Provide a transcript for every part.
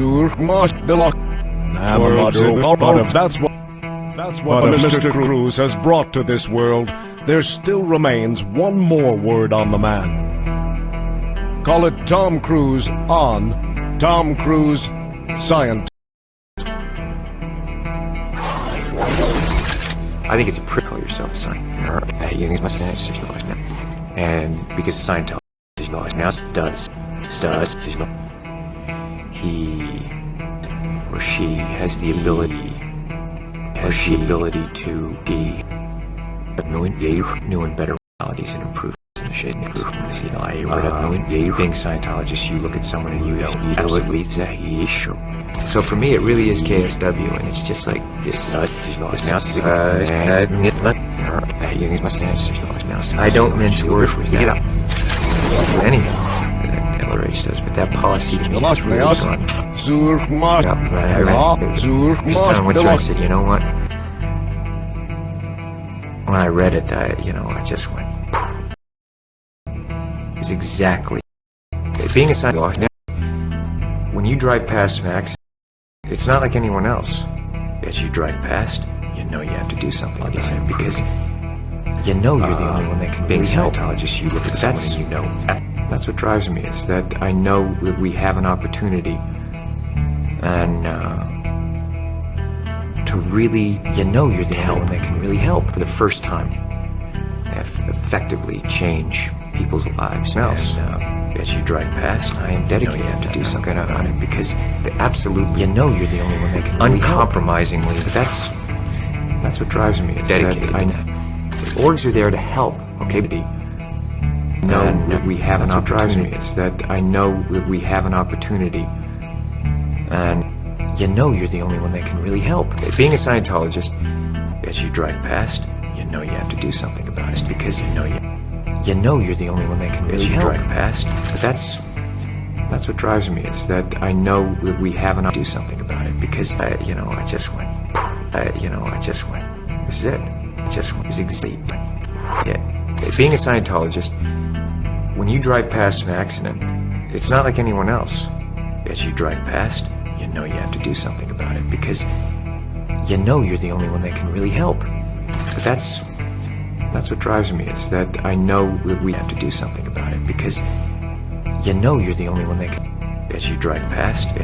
But if that's what Mr. Cruz has brought to this world, there still remains one more word on the man. Call it Tom Cruise on Tom Cruise Scientist. I think it's a prick. Call yourself a scientist. And because Scientology now does he or she has the ability to be new and better realities and improve in shade and being Scientologist, you look at someone and you absolutely sure. So for me, it really is KSW, and it's just like this. I don't mince words with that. Anyhow, LRH does, but that policy to me is really gone. This time went through, I said, you know what? When I read it, I just went. It's exactly being a Scientologist. When you drive past an accident, it's not like anyone else. As you drive past, you know you have to do something about it because you know you're the only one that can really help. Scientologist, you look at someone and you know. That's what drives me, is that I know that we have an opportunity and to really, you're the only one that can really help for the first time, effectively change people's lives. As you drive past, I am dedicated. You have to do something about it because the absolute, you're the only one that can really uncompromisingly. But that's what drives me. Is dedicated. The orgs are there to help. Okay, know that we have an opportunity. Is that I know that we have an opportunity, and you're the only one that can really help. Being a Scientologist, as you drive past, you know you have to do something about it because you're the only one that can really help. Drive past, but that's what drives me, is that I know that we have an opportunity to do something about it because I just went. This is it. Just is exactly it. Being a Scientologist, when you drive past an accident, it's not like anyone else. As you drive past, you know you have to do something about it because you're the only one that can really help. But that's what drives me, is that I know that we have to do something about it because you're the only one that can. As you drive past, do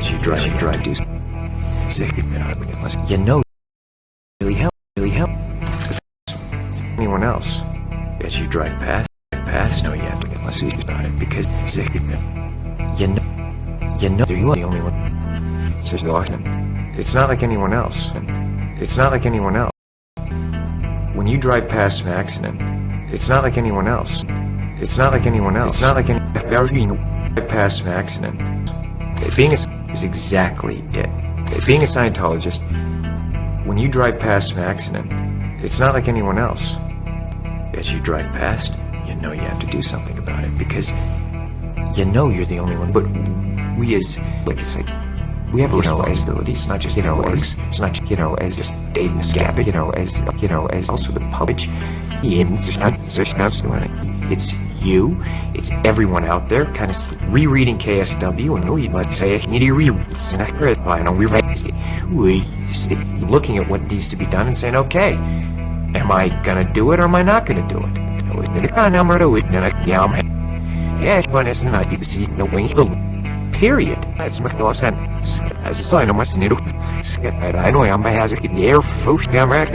really help. But anyone else. As you drive past, no, you have to get less about it because they're the only one. It's not like anyone else. It's not like anyone else. When you drive past an accident, it's not like anyone else. It's not like anyone else. It's not like any drive past an accident. Being is exactly it. Being a Scientologist, when you drive past an accident, it's not like anyone else. As you drive past, you know you have to do something about it because you're the only one. But we as we have responsibilities, not just as just dating a scab, as also the public. It's you, it's everyone out there kind of rereading KSW, and we might say looking at what needs to be done and saying, okay, am I gonna do it or am I not gonna do it? Period. That's my loss and as a sign of my sniddle. I know I'm has the air first camera.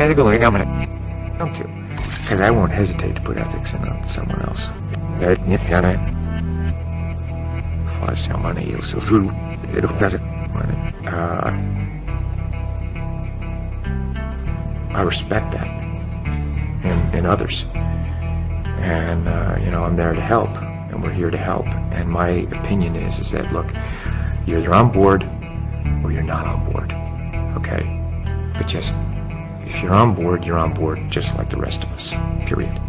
Because I won't hesitate to put ethics in on someone else. I respect that in others, and I'm there to help, and we're here to help. And my opinion is that look, you're either on board or you're not on board. Okay, but just if you're on board, you're on board just like the rest of us. Period.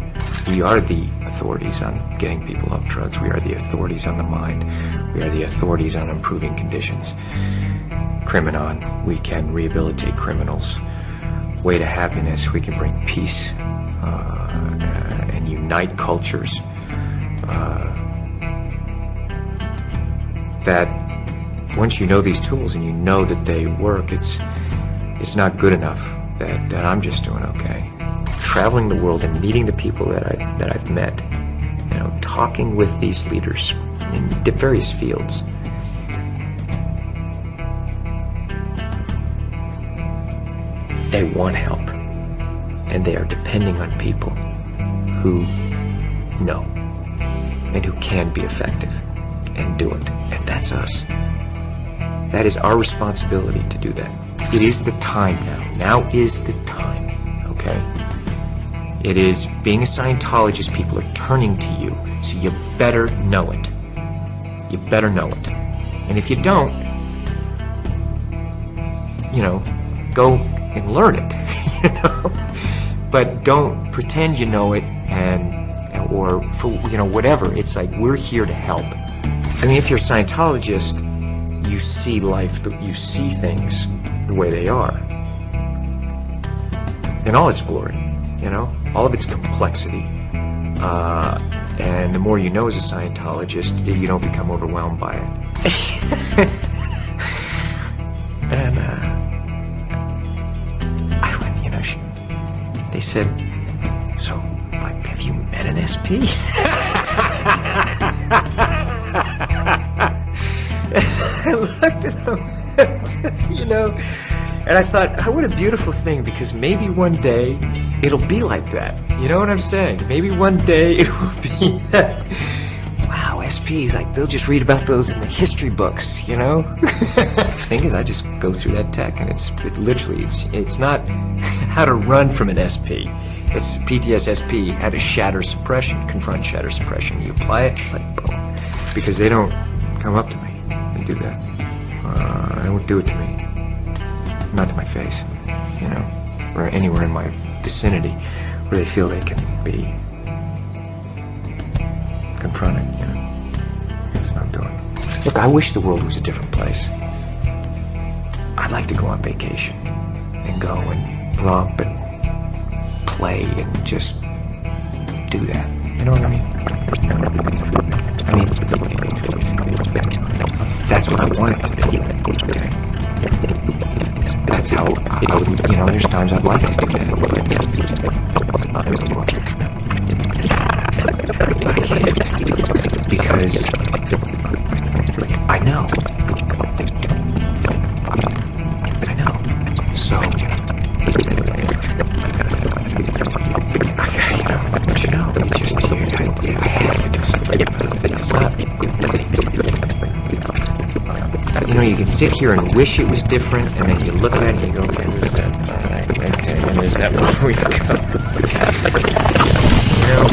We are the authorities on getting people off drugs. We are the authorities on the mind. We are the authorities on improving conditions. Criminon, we can rehabilitate criminals. Way to happiness, we can bring peace and unite cultures. That once you know these tools and you know that they work, it's not good enough that I'm just doing okay. Traveling the world and meeting the people that I've met, you know, talking with these leaders in various fields. They want help, and they are depending on people who know and who can be effective and do it, and that's us. That is our responsibility to do that. It is the time now. Now is the time, okay? It is, being a Scientologist, people are turning to you, so you better know it. You better know it. And if you don't, you know, go and learn it, you know? But don't pretend you know it or for, you know, whatever. It's like, we're here to help. I mean, if you're a Scientologist, you see life, you see things the way they are. In all its glory, you know? All of its complexity. And the more you know as a Scientologist, you don't become overwhelmed by it. And, I went, you know, they said, so, like, have you met an SP? I looked at them, you know, and I thought, oh, what a beautiful thing, because maybe one day it'll be like that. You know what I'm saying? Maybe one day it will be that. Wow, SPs, like, they'll just read about those in the history books, you know? The thing is, I just go through that tech, and it's not how to run from an SP. It's PTSSP, how to shatter suppression, confront shatter suppression. You apply it, it's like, boom. Because they don't come up to me and do that. They won't do it to me. Not to my face, you know, or anywhere in my vicinity where they feel they can be confronted, you know. That's what I'm doing. Look, I wish the world was a different place. I'd like to go on vacation and go and romp and play and just do that. You know what I mean? That's what I want it to be. Okay? That's how, you know, there's times I'd like to do that. I can't, because I know. So, but you know, it's just here. I have to do something about it. It's not, you know, you can sit here and wish it was different, and then you look at it and you go, okay, this is it. Alright, okay, and there's that one we go. You know,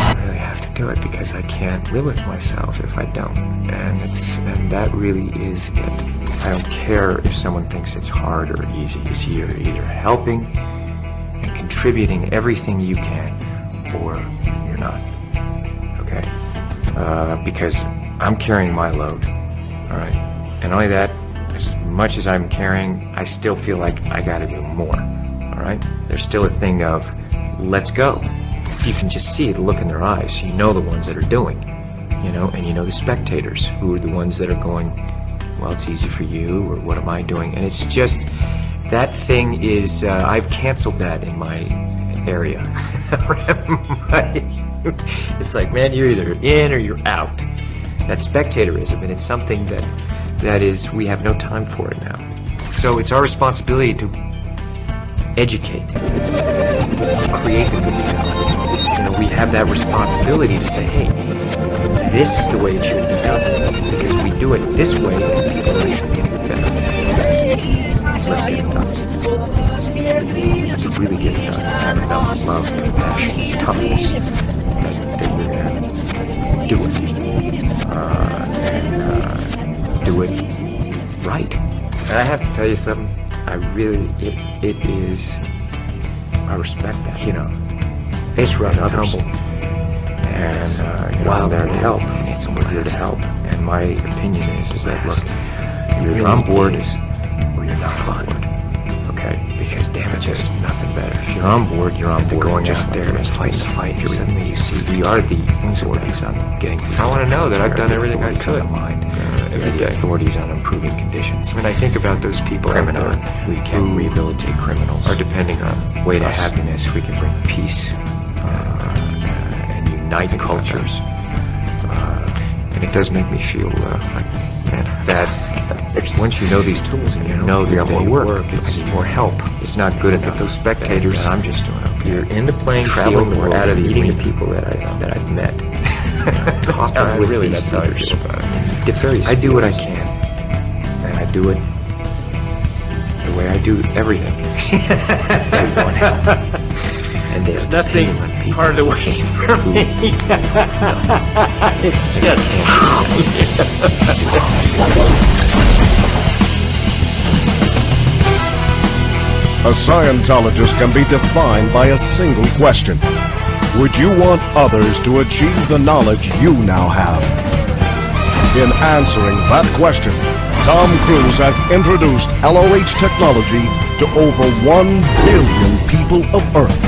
I really have to do it, because I can't live with myself if I don't. And that really is it. I don't care if someone thinks it's hard or easy. It's you're either helping and contributing everything you can, or you're not. Okay? Because I'm carrying my load. Alright? And only that, as much as I'm carrying, I still feel like I gotta do more. Alright? There's still a thing of, let's go. You can just see the look in their eyes. You know the ones that are doing. You know, and you know the spectators, who are the ones that are going, well, it's easy for you, or what am I doing? And it's just, that thing is, I've canceled that in my area. It's like, man, you're either in or you're out. That's spectatorism, and it's something that is, we have no time for it now. So it's our responsibility to educate, create the movement. You know, we have that responsibility to say, hey, this is the way it should be done, because we do it this way, and people are actually getting better. Let's get it done. Let's really get it done. Have enough love, compassion, toughness that you're gonna do it. And do it right. And I have to tell you something. I really, it is, I respect that, you know. It's rough and tumble. And you know, I'm there to help. And we're here to help. And my opinion is that, look, you're on board or you're not on board. Okay? Okay. Because damn it, just nothing better. If you're on board, you're on board. Going just there and fighting the fight. And suddenly you see we are the authorities on getting to. I want to know that I've done everything I could. Every day. Authorities on improving conditions. When I think about those people, criminal, we can rehabilitate criminals. Are depending on way to happiness. We can bring peace and unite cultures. And it does make me feel like that. Once you know these tools and you know that they work, it's more help. It's not good enough. Those spectators, I'm just doing okay. You're in the playing field or out of meeting the people that I've met. Talking with really, these leaders. I do what I can, and I do it the way I do everything. I want help. And there's nothing part of the way for me. It's just. A Scientologist can be defined by a single question. Would you want others to achieve the knowledge you now have? In answering that question, Tom Cruise has introduced LOH technology to over 1 billion people of Earth.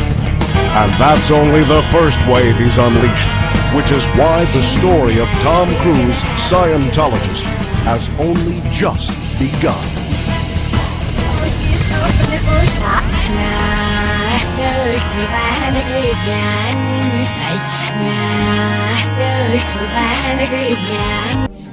And that's only the first wave he's unleashed, which is why the story of Tom Cruise, Scientologist, has only just begun. Nanstiest.